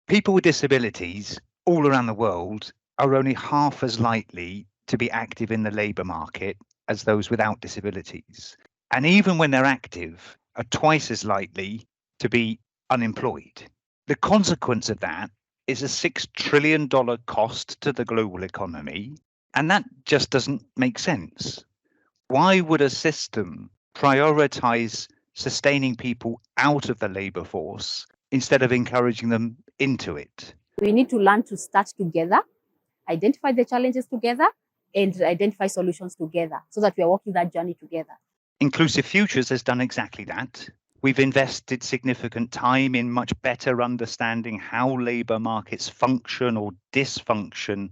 People with disabilities all around the world are only half as likely to be active in the labour market as those without disabilities. And even when they're active, are twice as likely to be unemployed. The consequence of that is a $6 trillion cost to the global economy. And that just doesn't make sense. Why would a system prioritize sustaining people out of the labour force instead of encouraging them into it? We need to learn to start together, identify the challenges together, and identify solutions together so that we are walking that journey together. Inclusive Futures has done exactly that. We've invested significant time in much better understanding how labour markets function or dysfunction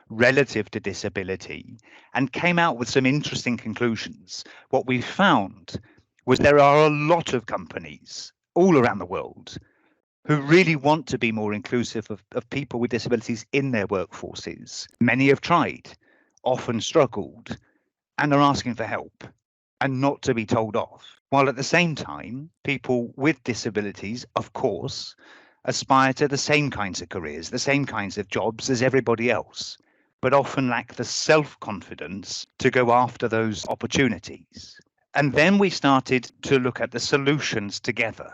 relative to disability and came out with some interesting conclusions. What we found was there are a lot of companies all around the world who really want to be more inclusive of people with disabilities in their workforces. Many have tried, often struggled, and are asking for help and not to be told off. While at the same time, people with disabilities, of course, aspire to the same kinds of careers, the same kinds of jobs as everybody else, but often lack the self-confidence to go after those opportunities. And then we started to look at the solutions together,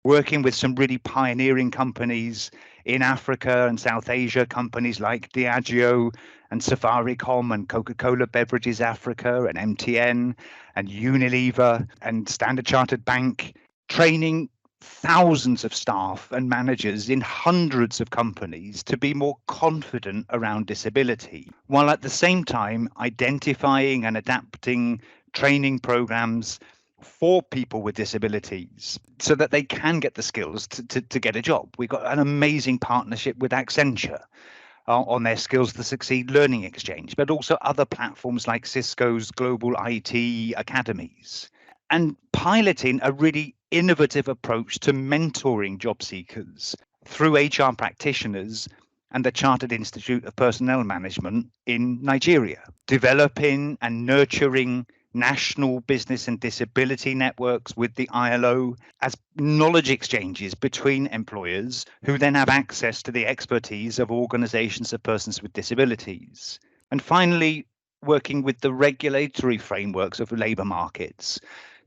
working with some really pioneering companies in Africa and South Asia, companies like Diageo and Safaricom and Coca-Cola Beverages Africa and MTN and Unilever and Standard Chartered Bank, training thousands of staff and managers in hundreds of companies to be more confident around disability, while at the same time identifying and adapting training programs for people with disabilities so that they can get the skills to get a job. We've got an amazing partnership with Accenture on their Skills to Succeed learning exchange, but also other platforms like Cisco's Global IT Academies, and piloting a really innovative approach to mentoring job seekers through HR practitioners and the Chartered Institute of Personnel Management in Nigeria, developing and nurturing national business and disability networks with the ILO as knowledge exchanges between employers who then have access to the expertise of organizations of persons with disabilities. And finally, working with the regulatory frameworks of labour markets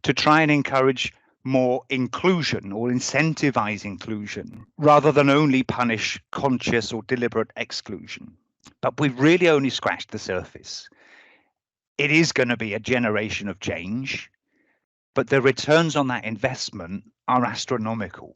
to try and encourage more inclusion or incentivize inclusion rather than only punish conscious or deliberate exclusion. But we've really only scratched the surface. It is going to be a generation of change, but the returns on that investment are astronomical.